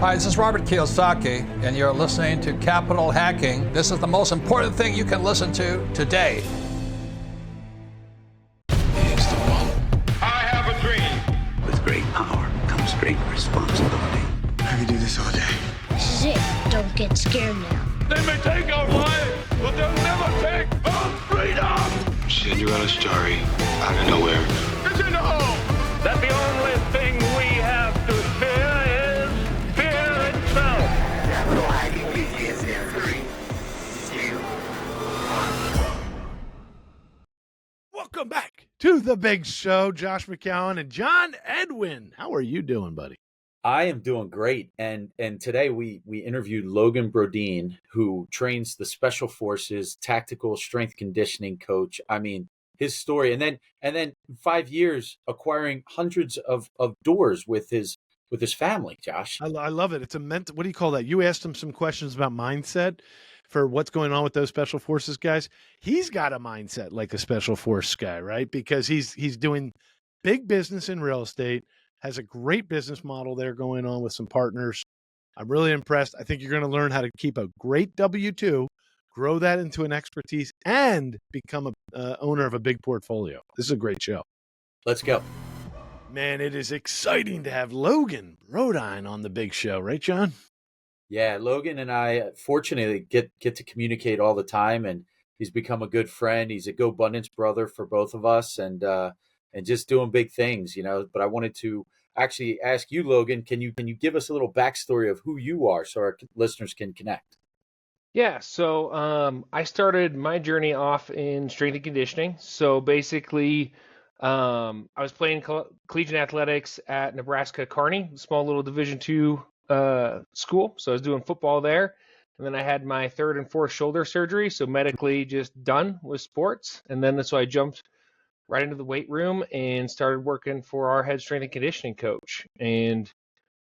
Hi, this is Robert Kiyosaki, and you're listening to Capital Hacking. This is the most important thing you can listen to today. Here's the one. I have a dream. With great power comes great responsibility. I could do this all day. This is it. Don't get scared now. They may take our lives, but they'll never take our freedom. Cinderella story out of nowhere. It's in the hole. That the only thing we have to fear is fear itself. Capital Hacking begins in 3, 2, 1. Welcome back to the big show. Josh McCown and John Edwin. How are you doing, buddy? I am doing great. And today we interviewed Logan Brodine, who trains the Special Forces tactical strength conditioning coach. I mean, his story. And then 5 years acquiring hundreds of doors with his family, Josh. I love it. It's a what do you call that? You asked him some questions about mindset for what's going on with those Special Forces guys. He's got a mindset like a Special Force guy, right? Because he's doing big business in real estate, has a great business model there going on with some partners. I'm really impressed. I think you're going to learn how to keep a great W-2, grow that into an expertise, and become a owner of a big portfolio. This is a great show. Let's go. Man, it is exciting to have Logan Brodine on the big show, right, John? Yeah, Logan and I fortunately get to communicate all the time, and he's become a good friend. He's a GoBundance brother for both of us, and just doing big things, But I wanted to actually ask you, Logan, can you give us a little backstory of who you are so our listeners can connect? Yeah, so I started my journey off in strength and conditioning. So basically, I was playing collegiate athletics at Nebraska Kearney, small little Division II school. So I was doing football there. And then I had my third and fourth shoulder surgery. So medically just done with sports. And then so I jumped right into the weight room and started working for our head strength and conditioning coach. And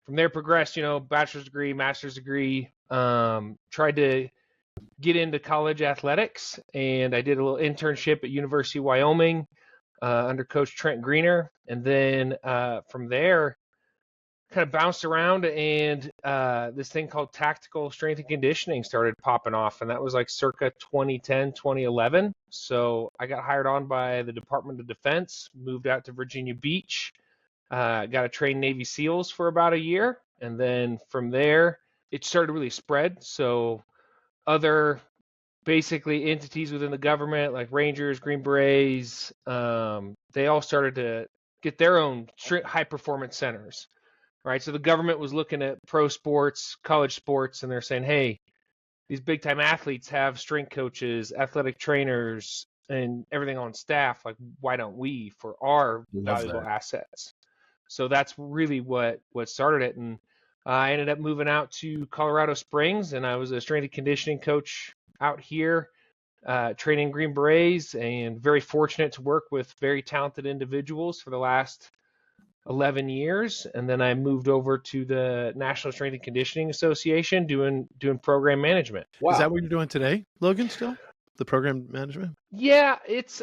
from there progressed, bachelor's degree, master's degree, tried to get into college athletics. And I did a little internship at University of Wyoming under Coach Trent Greener. And then from there, kind of bounced around, and this thing called tactical strength and conditioning started popping off. And that was like circa 2010, 2011. So I got hired on by the Department of Defense, moved out to Virginia Beach, got to train Navy SEALs for about a year. And then from there, it started to really spread. So other basically entities within the government, like Rangers, Green Berets, they all started to get their own high performance centers. Right, so the government was looking at pro sports, college sports, and they're saying, hey, these big time athletes have strength coaches, athletic trainers, and everything on staff. Like, why don't we for our valuable assets? So that's really what started it. And I ended up moving out to Colorado Springs, and I was a strength and conditioning coach out here, training Green Berets, and very fortunate to work with very talented individuals for the last 11 years. And then I moved over to the National Strength and Conditioning Association doing program management. Wow. Is that what you're doing today, Logan, still? The program management? Yeah, it's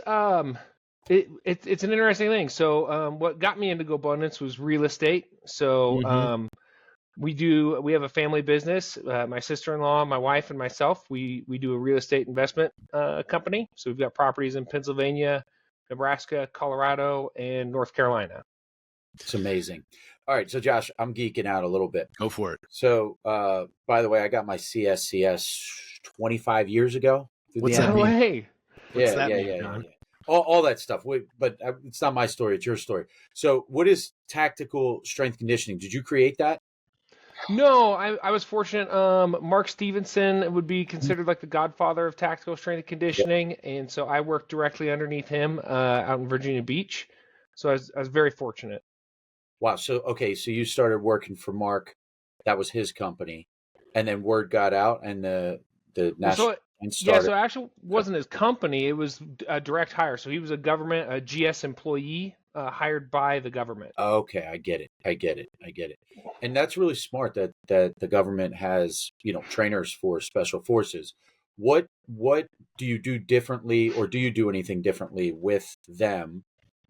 it's an interesting thing. So what got me into GoBundance was real estate. So we have a family business. My sister-in-law, my wife, and myself, we do a real estate investment company. So we've got properties in Pennsylvania, Nebraska, Colorado, and North Carolina. It's amazing. All right. So Josh, I'm geeking out a little bit. Go for it. So, by the way, I got my CSCS 25 years ago. What's that mean? Yeah. All that stuff. But it's not my story. It's your story. So what is tactical strength conditioning? Did you create that? No, I was fortunate. Mark Stevenson would be considered like the godfather of tactical strength and conditioning. Yep. And so I worked directly underneath him out in Virginia Beach. So I was very fortunate. Wow. So you started working for Mark. That was his company. And then word got out, and the national started. So it actually wasn't his company. It was a direct hire. So he was a GS employee hired by the government. Okay. I get it. And that's really smart that the government has, trainers for special forces. What do you do differently, or do you do anything differently with them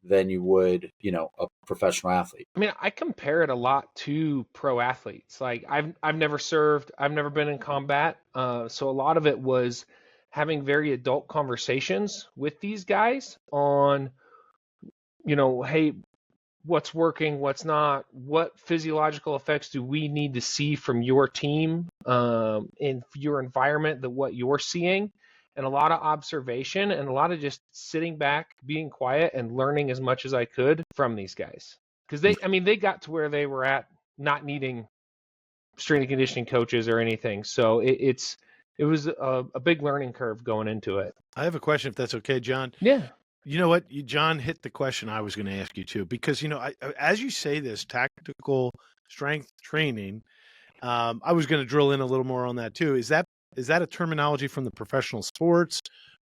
than you would, a professional athlete. I mean, I compare it a lot to pro athletes. Like I've never served, I've never been in combat, so a lot of it was having very adult conversations with these guys on, hey, what's working, what's not, what physiological effects do we need to see from your team in your environment, that what you're seeing, and a lot of observation and a lot of just sitting back, being quiet, and learning as much as I could from these guys. Because they got to where they were at, not needing strength and conditioning coaches or anything. So it was a big learning curve going into it. I have a question, if that's okay, John. Yeah. You know what? John hit the question I was going to ask you too, because, as you say this, tactical strength training, I was going to drill in a little more on that too. Is that a terminology from the professional sports?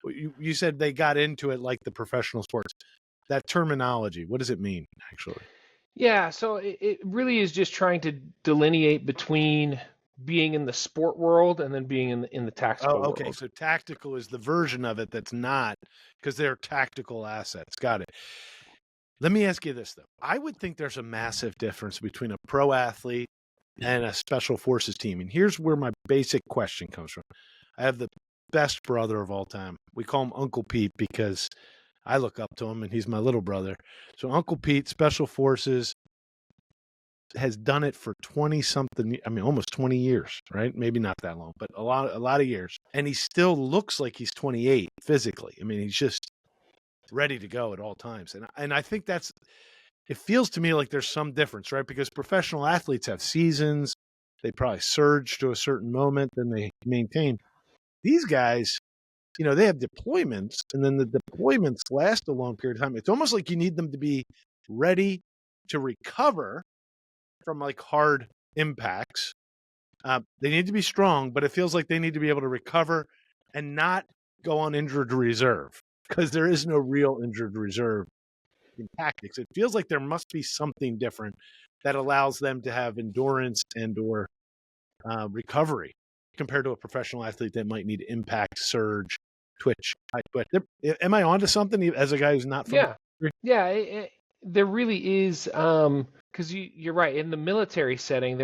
You said they got into it like the professional sports. That terminology, what does it mean actually? Yeah, so it really is just trying to delineate between being in the sport world and then being in the tactical okay. world. So tactical is the version of it that's not, because they're tactical assets. Got it. Let me ask you this, though. I would think there's a massive difference between a pro athlete and a special forces team. And here's where my basic question comes from. I have the best brother of all time. We call him Uncle Pete because I look up to him and he's my little brother. So Uncle Pete, special forces, has done it for 20-something, almost 20 years, right? Maybe not that long, but a lot of years. And he still looks like he's 28 physically. He's just ready to go at all times. And I think it feels to me like there's some difference, right? Because professional athletes have seasons. They probably surge to a certain moment, then they maintain. These guys, they have deployments, and then the deployments last a long period of time. It's almost like you need them to be ready to recover from like hard impacts. They need to be strong, but it feels like they need to be able to recover and not go on injured reserve, because there is no real injured reserve in tactics. It feels like there must be something different that allows them to have endurance and or recovery compared to a professional athlete that might need impact, surge, twitch. Am I onto something as a guy who's not from? Yeah. There really is, because you're right. In the military setting,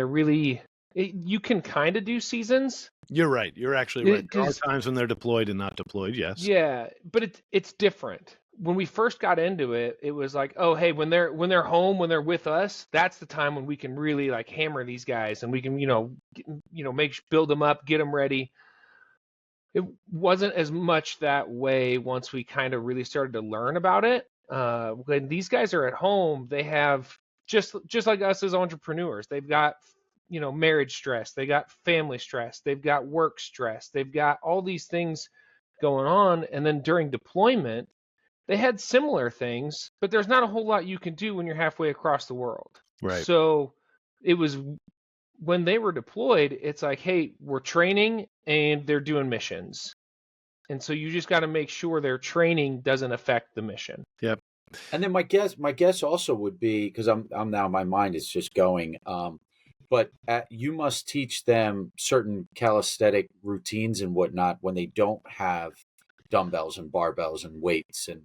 you can kind of do seasons. You're right. You're actually right. There are times when they're deployed and not deployed, yes. Yeah, but it's different. When we first got into it, it was like, oh, hey, when they're home, when they're with us, that's the time when we can really like hammer these guys, and we can, build them up, get them ready. It wasn't as much that way once we kind of really started to learn about it. When these guys are at home, they have just like us as entrepreneurs, they've got, marriage stress, they got family stress, they've got work stress, they've got all these things going on. And then during deployment, they had similar things, but there's not a whole lot you can do when you're halfway across the world. Right. So it was when they were deployed, it's like, hey, we're training and they're doing missions. And so you just got to make sure their training doesn't affect the mission. Yep. And then my guess also would be, because I'm now, my mind is just going, but you must teach them certain calisthenic routines and whatnot when they don't have dumbbells and barbells and weights, and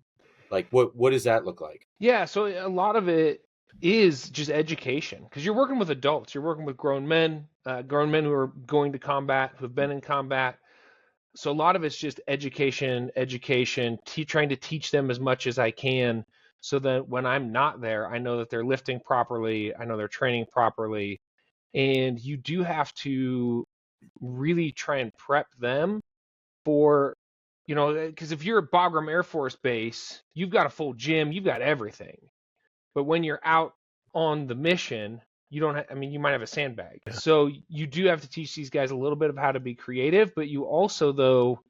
like what does that look like? Yeah, so a lot of it is just education, because you're working with adults, you're working with grown men who are going to combat, who have been in combat. So a lot of it's just education, trying to teach them as much as I can, so that when I'm not there, I know that they're lifting properly, I know they're training properly. And you do have to really try and prep them for, because if you're at Bagram Air Force Base, you've got a full gym, you've got everything. But when you're out on the mission, you don't you might have a sandbag. Yeah. So you do have to teach these guys a little bit of how to be creative, but you also, though,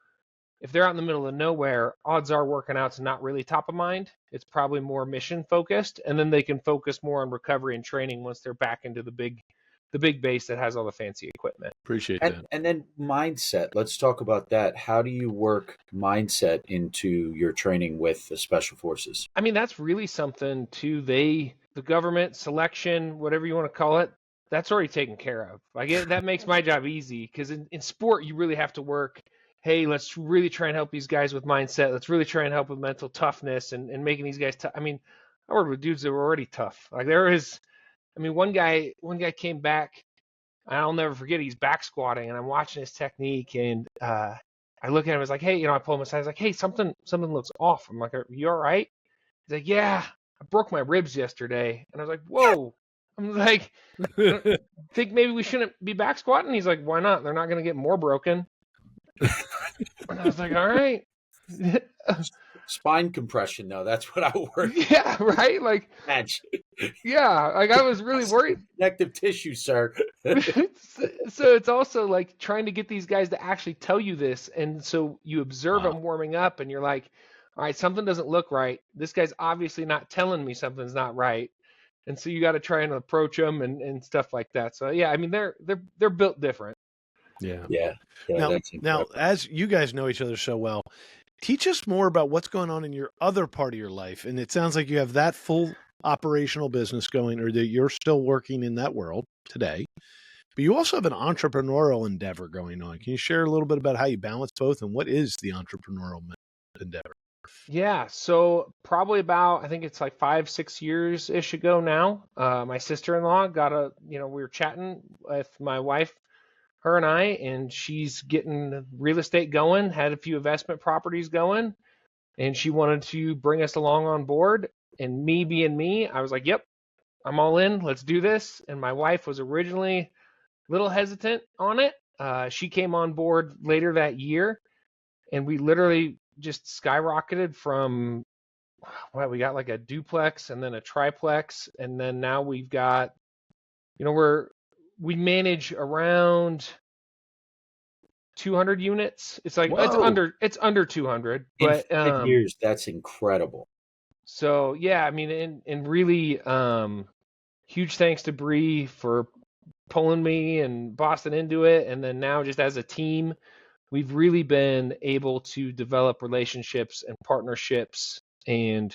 if they're out in the middle of nowhere, odds are working out's not really top of mind. It's probably more mission focused, and then they can focus more on recovery and training once they're back into the big base that has all the fancy equipment. Appreciate that. And then mindset. Let's talk about that. How do you work mindset into your training with the special forces? That's really something too. The government selection, whatever you want to call it, that's already taken care of. That makes my job easy, because in sport, you really have to work. Hey, let's really try and help these guys with mindset. Let's really try and help with mental toughness and making these guys tough. I worked with dudes that were already tough. Like one guy came back, and I'll never forget, he's back squatting, and I'm watching his technique, and I look at him, I was like, hey, I pull him aside, I was like, hey, something looks off. I'm like, are you all right? He's like, yeah, I broke my ribs yesterday. And I was like, whoa. I'm like, think maybe we shouldn't be back squatting? He's like, why not? They're not going to get more broken. And I was like, all right. Spine compression, though. That's what I work. Yeah, right? Like, yeah, like I was really worried. Connective tissue, sir. So it's also like trying to get these guys to actually tell you this. And so you observe them warming up and you're like, all right, something doesn't look right. This guy's obviously not telling me something's not right. And so you got to try and approach them and stuff like that. So yeah, I mean, they're built different. Yeah. Now, as you guys know each other so well, teach us more about what's going on in your other part of your life. And it sounds like you have that full operational business going, or that you're still working in that world today. But you also have an entrepreneurial endeavor going on. Can you share a little bit about how you balance both, and what is the entrepreneurial endeavor? Yeah, so probably about, I think it's like 5-6 years-ish ago now, my sister-in-law we were chatting with my wife, her and I, and she's getting real estate going, had a few investment properties going, and she wanted to bring us along on board. And me being me, I was like, yep, I'm all in, let's do this. And my wife was originally a little hesitant on it. She came on board later that year, and we literally just skyrocketed from, we got like a duplex and then a triplex, and then now we've got, we manage around 200 units. It's like it's under 200, but in 5 years, that's incredible. So yeah, I mean, and really huge thanks to Bree for pulling me and Boston into it, and then now just as a team, we've really been able to develop relationships and partnerships and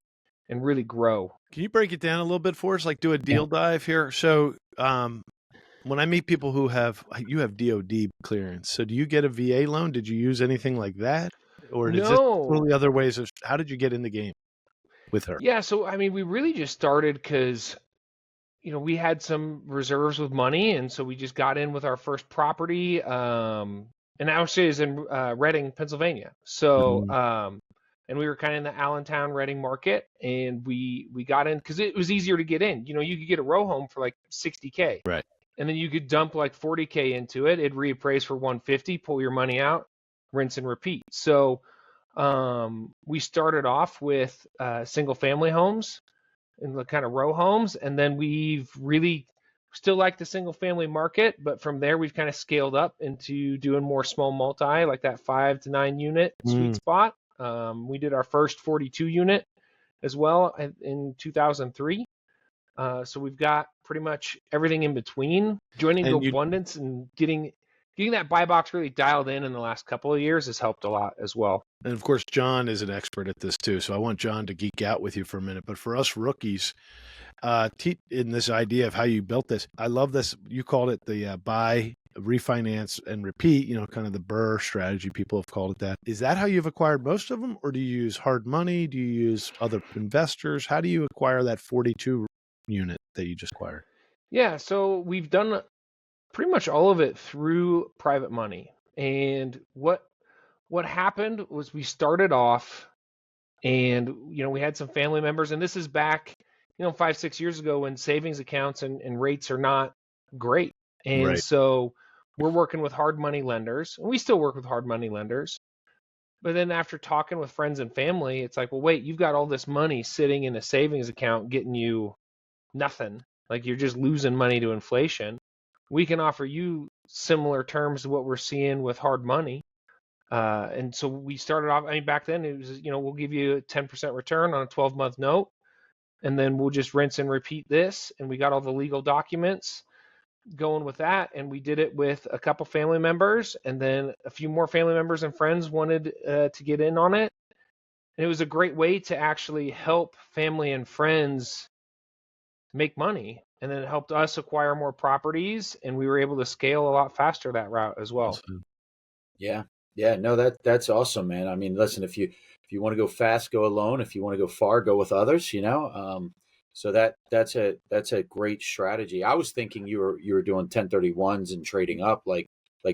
really grow. Can you break it down a little bit for us? Like do a deal dive here. So when I meet people you have DOD clearance. So do you get a VA loan? Did you use anything like that? Or is it totally other ways of, how did you get in the game with her? Yeah. So, I mean, we really just started because, we had some reserves with money. And so we just got in with our first property. And actually is in Reading, Pennsylvania. So, and we were kind of in the Allentown, Reading market, and we got in because it was easier to get in. You could get a row home for like $60K, right? And then you could dump like $40K into it. It'd reappraise for $150, pull your money out, rinse and repeat. So, we started off with single family homes and the kind of row homes, and then we've really still like the single family market, but from there we've kind of scaled up into doing more small multi, like that 5 to 9 unit sweet spot. We did our first 42 unit as well in 2003. So we've got pretty much everything in between. Joining GoBundance and getting that buy box really dialed in the last couple of years has helped a lot as well. And of course, John is an expert at this too. So I want John to geek out with you for a minute. But for us rookies, in this idea of how you built this, I love this. You called it the buy, refinance, and repeat, kind of the BRRRR strategy. People have called it that. Is that how you've acquired most of them? Or do you use hard money? Do you use other investors? How do you acquire that 42 unit that you just acquired? Yeah, so we've done pretty much all of it through private money. And what happened was we started off and, we had some family members, and this is back, 5-6 years ago when savings accounts and rates are not great. And so we're working with hard money lenders, and we still work with hard money lenders. But then after talking with friends and family, it's like, well, wait, you've got all this money sitting in a savings account getting you nothing. Like you're just losing money to inflation. We can offer you similar terms to what we're seeing with hard money. And so we started off, back then it was, we'll give you a 10% return on a 12-month note, and then we'll just rinse and repeat this. And we got all the legal documents going with that. And we did it with a couple family members, and then a few more family members and friends wanted to get in on it. And it was a great way to actually help family and friends make money. And then it helped us acquire more properties, and we were able to scale a lot faster that route as well. Yeah. No, that's awesome, man. Listen, if you want to go fast, go alone. If you want to go far, go with others. So that's a great strategy. I was thinking you were doing 1031s and trading up like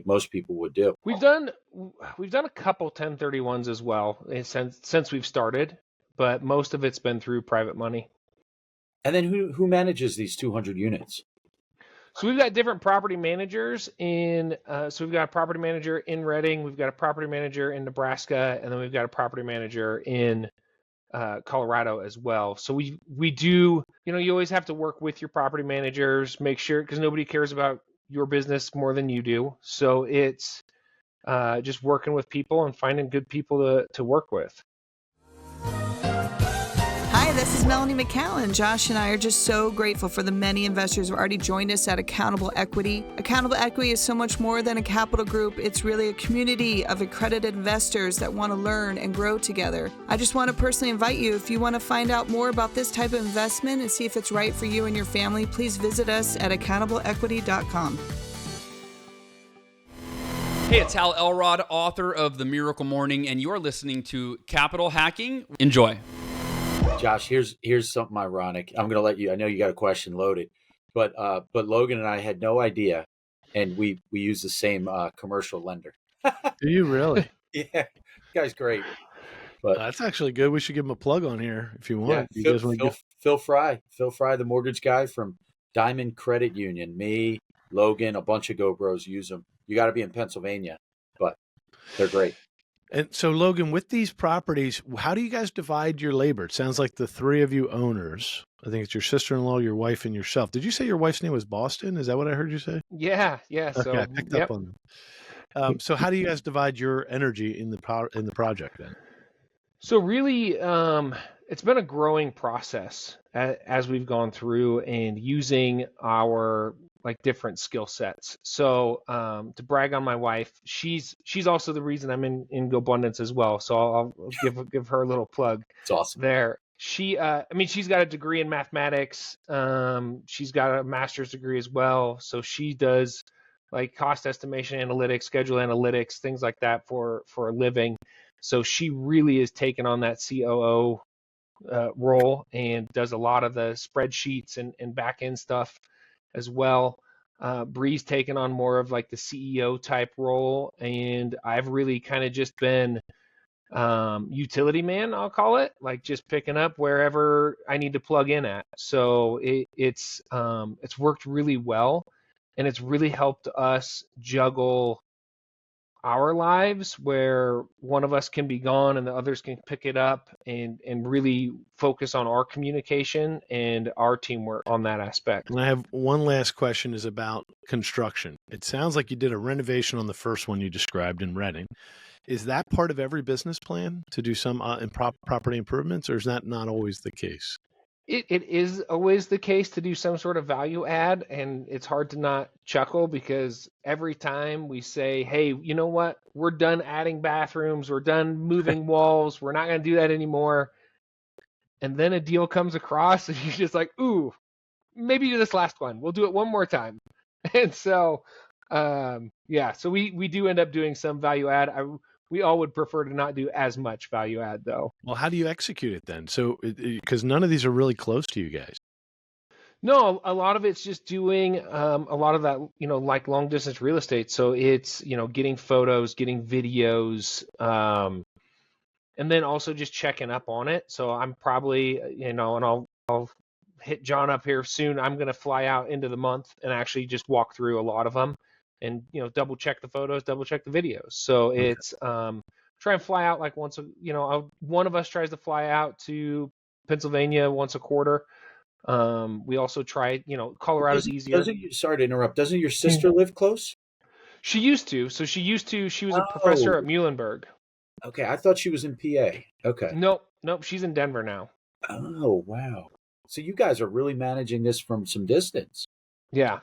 most people would do. We've done a couple 1031s as well since we've started, but most of it's been through private money. And then who manages these 200 units? So we've got different property managers so we've got a property manager in Reading, we've got a property manager in Nebraska, and then we've got a property manager in Colorado as well. So we do, you always have to work with your property managers, make sure, because nobody cares about your business more than you do. So it's just working with people and finding good people to work with. Hi, this is Melanie McCallan. Josh and I are just so grateful for the many investors who have already joined us at Accountable Equity. Accountable Equity is so much more than a capital group. It's really a community of accredited investors that want to learn and grow together. I just want to personally invite you, if you want to find out more about this type of investment and see if it's right for you and your family, please visit us at accountableequity.com. Hey, it's Hal Elrod, author of The Miracle Morning, and you're listening to Capital Hacking. Enjoy. Josh, here's something ironic. I'm going to let you. I know you got a question loaded, but Logan and I had no idea, and we use the same commercial lender. Do you really? Yeah, guy's great. But that's actually good. We should give him a plug on here if you want. Yeah, Phil Fry, the mortgage guy from Diamond Credit Union. Me, Logan, a bunch of GoBros use them. You got to be in Pennsylvania, but they're great. And so, Logan, with these properties, how do you guys divide your labor? It sounds like the three of you owners. I think it's your sister-in-law, your wife, and yourself. Did you say your wife's name was Boston? Is that what I heard you say? Yeah. Okay, so I picked up on that. So how do you guys divide your energy in the project then? So really, it's been a growing process as we've gone through and using our different skill sets. So to brag on my wife, she's also the reason I'm in GoBundance as well. So I'll give her a little plug. It's awesome. There. She's got a degree in mathematics. She's got a master's degree as well. So she does cost estimation analytics, schedule analytics, things like that for a living. So she really is taking on that COO role and does a lot of the spreadsheets and back end stuff as well. Bree's taken on more of the CEO type role, and I've really kind of just been utility man, I'll call it, just picking up wherever I need to plug in at. So it's worked really well, and it's really helped us juggle our lives where one of us can be gone and the others can pick it up and really focus on our communication and our teamwork on that aspect. And I have one last question is about construction. It sounds like you did a renovation on the first one you described in Reading. Is that part of every business plan to do some property improvements, or is that not always the case? It is always the case to do some sort of value add, and it's hard to not chuckle because every time we say, hey, you know what, we're done adding bathrooms, we're done moving walls, we're not going to do that anymore. And then a deal comes across and you're just like, ooh, maybe do this last one. We'll do it one more time. And so, so we do end up doing some value add. We all would prefer to not do as much value add, though. Well, how do you execute it then? So, because none of these are really close to you guys. No, a lot of it's just doing a lot of that, long distance real estate. So it's, getting photos, getting videos, and then also just checking up on it. So I'm probably, and I'll hit John up here soon. I'm going to fly out into the month and actually just walk through a lot of them. And double check the photos, double check the videos. So it's try and fly out once one of us tries to fly out to Pennsylvania once a quarter. We also try, Colorado's easier. Sorry to interrupt. Doesn't your sister live close? She used to. So she was a professor at Muhlenberg. Okay, I thought she was in PA. Okay. Nope. She's in Denver now. Oh wow. So you guys are really managing this from some distance. Yeah.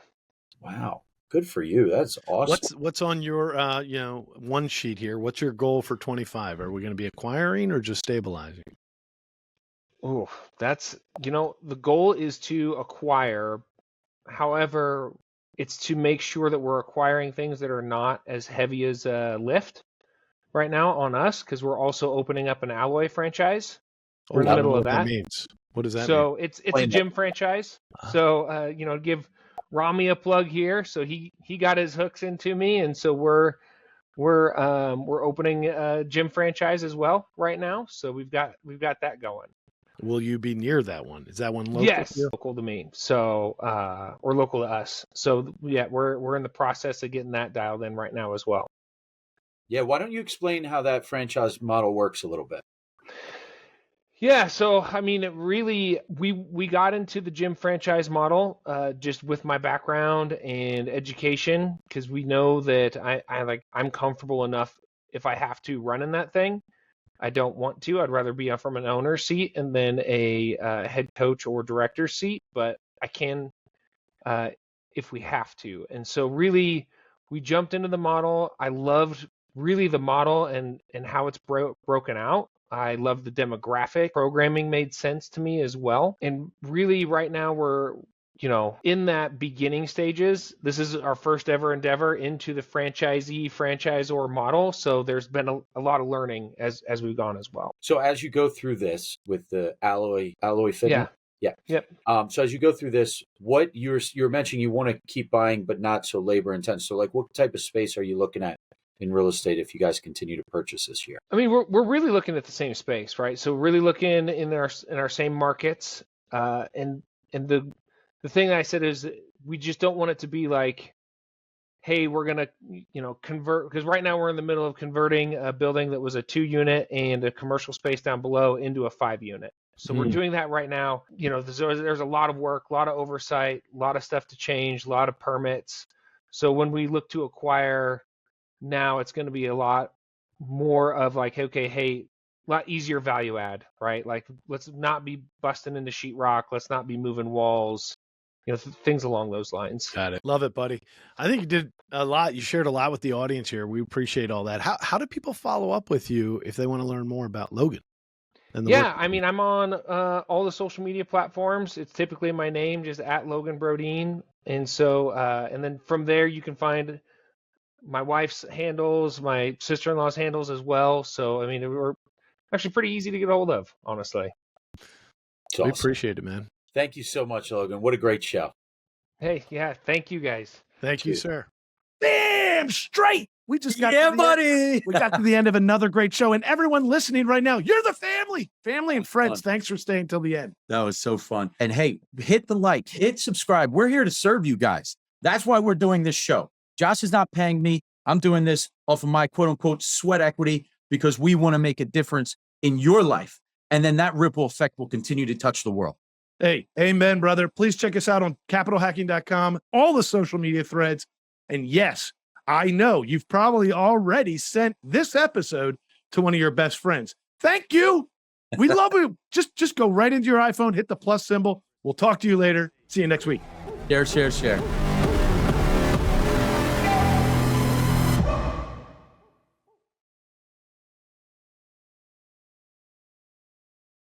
Wow. Good for you. That's awesome. What's on your one sheet here? What's your goal for 25? Are we going to be acquiring or just stabilizing? Oh, that's the goal is to acquire. However, it's to make sure that we're acquiring things that are not as heavy as a lift right now on us, because we're also opening up an alloy franchise. We're in the middle of that. What does that mean? So it's a gym franchise. So give Rami a plug here. So he got his hooks into me, and so we're opening a gym franchise as well right now. So we've got that going. Will you be near that one? Is that one local? Yes, to you? local to me. So or local to us. So yeah, we're in the process of getting that dialed in right now as well. Yeah, why don't you explain how that franchise model works a little bit? Yeah, so I mean, it really, we got into the gym franchise model just with my background and education, because we know that I'm comfortable enough if I have to run in that thing. I don't want to. I'd rather be from an owner's seat and then a head coach or director's seat, but I can if we have to. And so really, we jumped into the model. I loved really the model and how it's broken out. I love the demographic. Programming made sense to me as well. And really right now we're, in that beginning stages. This is our first ever endeavor into the franchisor model. So there's been a lot of learning as we've gone as well. So as you go through this with the alloy fitting, yeah. Yep. So as you go through this, what you're mentioning, you want to keep buying, but not so labor intense. So like, what type of space are you looking at in real estate if you guys continue to purchase this year? I mean, we're really looking at the same space, right? So really looking in our same markets, and the thing I said is we just don't want it to be like, hey, we're gonna convert, because right now we're in the middle of converting a building that was a 2-unit and a commercial space down below into a 5-unit. So we're doing that right now. There's a lot of work, a lot of oversight, a lot of stuff to change, a lot of permits. So when we look to acquire now, it's going to be a lot more of like, okay, hey, a lot easier value add, right? Like, let's not be busting into sheetrock. Let's not be moving walls, things along those lines. Got it. Love it, buddy. I think you did a lot. You shared a lot with the audience here. We appreciate all that. How do people follow up with you if they want to learn more about Logan? Yeah, I mean, I'm on all the social media platforms. It's typically my name, just at Logan Brodine. And so, and then from there, you can find my wife's handles, my sister-in-law's handles as well. So, I mean, we're actually pretty easy to get a hold of, honestly. Awesome. We appreciate it, man. Thank you so much, Logan. What a great show. Hey, yeah, thank you guys. Thank you, sir. Damn straight. We just got buddy. We got to the end of another great show. And everyone listening right now, you're the family and friends. Thanks for staying till the end. That was so fun. And hey, hit the like, hit subscribe. We're here to serve you guys. That's why we're doing this show. Josh is not paying me. I'm doing this off of my quote unquote sweat equity because we want to make a difference in your life. And then that ripple effect will continue to touch the world. Hey, amen, brother. Please check us out on capitalhacking.com, all the social media threads. And yes, I know you've probably already sent this episode to one of your best friends. Thank you. We love you. Just go right into your iPhone, hit the plus symbol. We'll talk to you later. See you next week. Share.